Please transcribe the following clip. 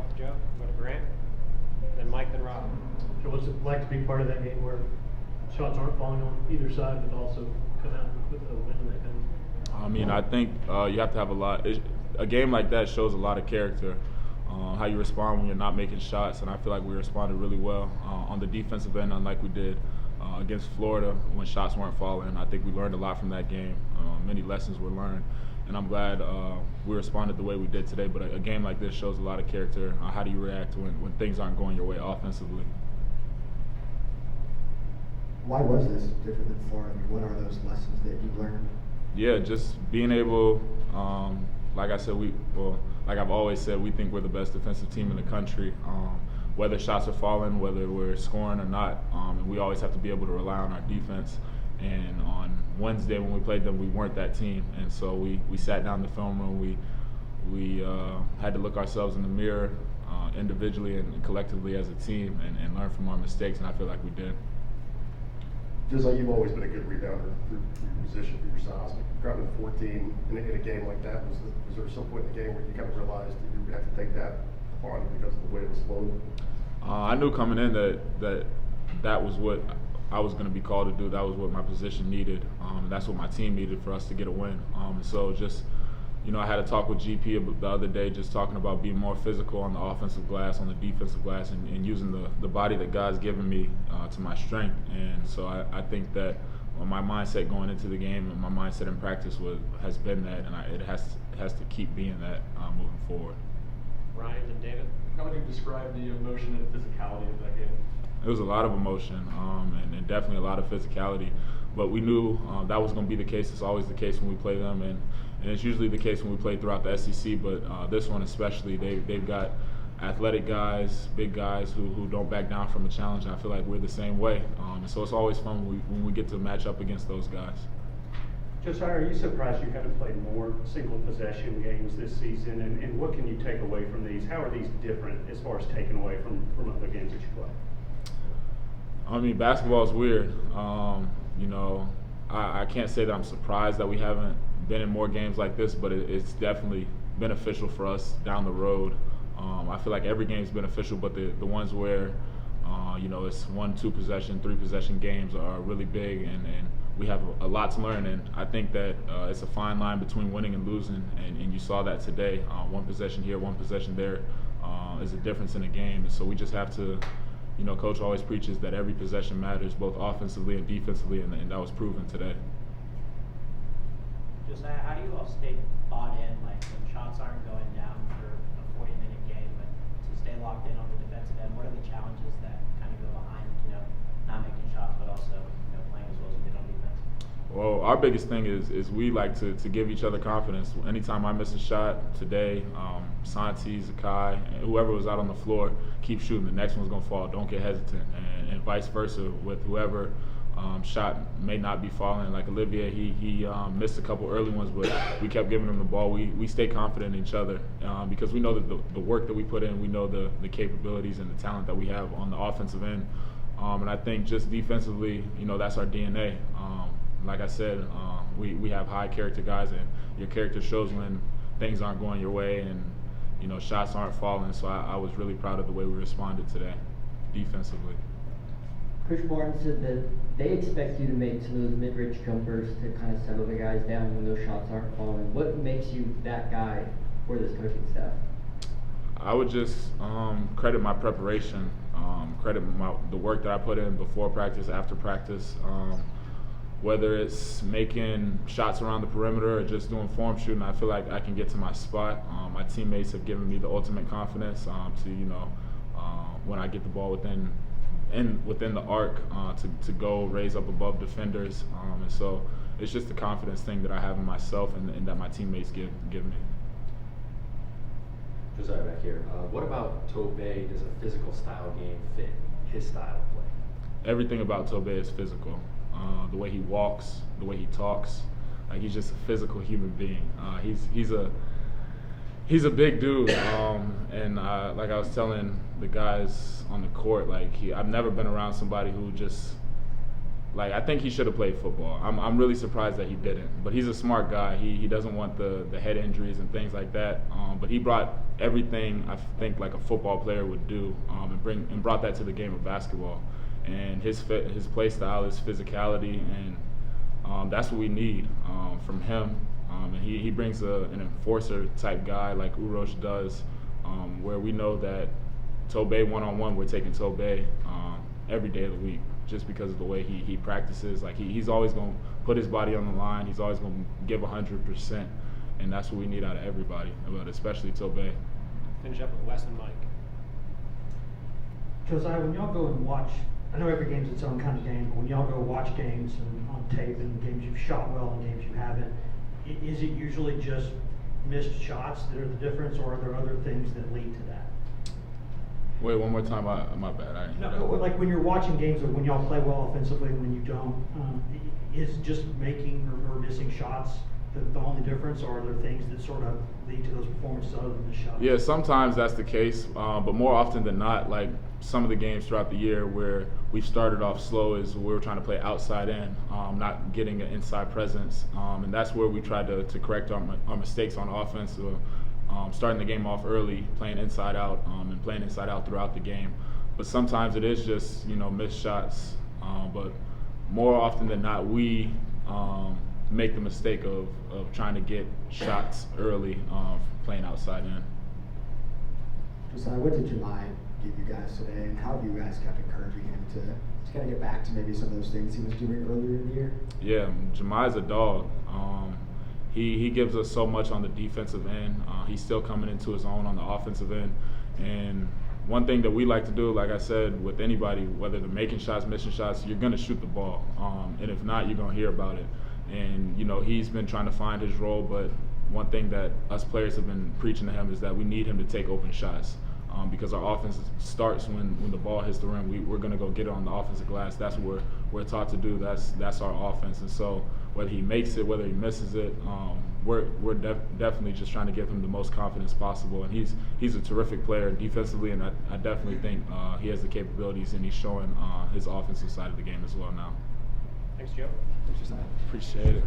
to Joe, go to Grant, then Mike, then Rob. So what's it like to be part of that game where shots aren't falling on either side, but also come out with a win when they come? I mean, I think you have to have a game like that shows a lot of character, how you respond when you're not making shots, and I feel like we responded really well on the defensive end, unlike we did against Florida when shots weren't falling. I think we learned a lot from that game. Many lessons were learned, and I'm glad we responded the way we did today. But a game like this shows a lot of character. How do you react when things aren't going your way offensively? Why was this different than Florida? I mean, what are those lessons that you learned? Yeah, just being able, like I said, like I've always said, we think we're the best defensive team in the country. Whether shots are falling, whether we're scoring or not, and we always have to be able to rely on our defense. And on Wednesday when we played them, we weren't that team, and so we sat down in the film room. We had to look ourselves in the mirror individually and collectively as a team and learn from our mistakes, and I feel like we did. Just like you've always been a good rebounder for your position, for your size. Grabbing 14 in a game like that, was there some point in the game where you kind of realized that you would have to take that upon you because of the way it was flowed? I knew coming in that was what I was going to be called to do. That was what my position needed. That's what my team needed for us to get a win. And so just, I had a talk with GP the other day, just talking about being more physical on the offensive glass, on the defensive glass, and using the body that God's given me to my strength. And so I think that my mindset going into the game and my mindset in practice has been that, and it has to keep being that moving forward. Ryan and David. How would you describe the emotion and physicality of that game? It was a lot of emotion and definitely a lot of physicality, but we knew that was going to be the case. It's always the case when we play them, and it's usually the case when we play throughout the SEC, but this one especially, they've got athletic guys, big guys who don't back down from a challenge, and I feel like we're the same way. And so it's always fun when we get to match up against those guys. Josiah, are you surprised you haven't played more single possession games this season? And what can you take away from these? How are these different as far as taking away from other games that you play? I mean, basketball is weird. I can't say that I'm surprised that we haven't been in more games like this, but it's definitely beneficial for us down the road. I feel like every game is beneficial, but the ones where, it's 1, 2 possession, 3 possession games are really big, and we have a lot to learn. And I think that it's a fine line between winning and losing, and you saw that today. 1 possession here, 1 possession there is a difference in a game. And so we just have to, Coach always preaches that every possession matters, both offensively and defensively, and that was proven today. Josiah, how do you all stay bought in, like when shots aren't going down for a 40-minute game, but to stay locked in on the defensive end? What are the challenges that kind of go behind, not making shots, but also, playing as well as you did on defense? Well, our biggest thing is we like to give each other confidence. Anytime I miss a shot today, Santi, Zakai, whoever was out on the floor, keep shooting. The next one's going to fall. Don't get hesitant. And vice versa with whoever shot may not be falling. Like Olivier, he missed a couple early ones, but we kept giving him the ball. We stay confident in each other because we know that the work that we put in, we know the capabilities and the talent that we have on the offensive end. And I think just defensively, that's our DNA. Like I said, we have high character guys, and your character shows when things aren't going your way and shots aren't falling. So I was really proud of the way we responded today defensively. Coach Barnes said that they expect you to make some of those mid-range jumpers to kind of settle the guys down when those shots aren't falling. What makes you that guy for this coaching staff? I would just credit my preparation, credit the work that I put in before practice, after practice, whether it's making shots around the perimeter or just doing form shooting. I feel like I can get to my spot. My teammates have given me the ultimate confidence to when I get the ball within the arc to go raise up above defenders, and so it's just the confidence thing that I have in myself and that my teammates give me. Josiah back here. What about Tobey? Does a physical style game fit his style of play? Everything about Tobey is physical. The way he walks, the way he talks, like he's just a physical human being. He's a big dude, and like I was telling the guys on the court, I've never been around somebody who just, I think he should have played football. I'm really surprised that he didn't, but he's a smart guy. He doesn't want the head injuries and things like that, but he brought everything I think like a football player would do, and brought that to the game of basketball. And his play style is physicality, and that's what we need from him. And he brings an enforcer type guy like Urosh does, where we know that Tobey one-on-one, we're taking Tobey every day of the week just because of the way he practices. Like he's always going to put his body on the line. He's always going to give 100%, and that's what we need out of everybody, but especially Tobey. Finish up with Wes and Mike. Josiah, when y'all go and watch, I know every game's its own kind of game, but when y'all go watch games and on tape and games you've shot well and games you haven't, is it usually just missed shots that are the difference, or are there other things that lead to that? Wait, one more time. My bad. I didn't hear No, that. like when you're watching games, or when y'all play well offensively and when you don't, is just making or missing shots the only difference, or are there things that sort of lead to those performances other than the shots? Yeah, sometimes that's the case, but more often than not, like some of the games throughout the year where we've started off slow is we were trying to play outside in, not getting an inside presence, and that's where we tried to correct our mistakes on offense. Starting the game off early, playing inside out, and playing inside out throughout the game. But sometimes it is just missed shots. But more often than not, we make the mistake of trying to get shots early, playing outside in. Josiah, what did Jemai give you guys today, and how have you guys kept encouraging him to kind of get back to maybe some of those things he was doing earlier in the year? Yeah, Jemai's a dog. He gives us so much on the defensive end. He's still coming into his own on the offensive end. And one thing that we like to do, like I said, with anybody, whether they're making shots, missing shots, you're going to shoot the ball. And if not, you're going to hear about it. And, he's been trying to find his role, but one thing that us players have been preaching to him is that we need him to take open shots. Because our offense starts when the ball hits the rim. We're going to go get it on the offensive glass. That's what we're taught to do. That's our offense. And so whether he makes it, whether he misses it, we're definitely just trying to give him the most confidence possible. And he's a terrific player defensively, and I definitely think he has the capabilities, and he's showing his offensive side of the game as well now. Thanks, Joe. Appreciate it.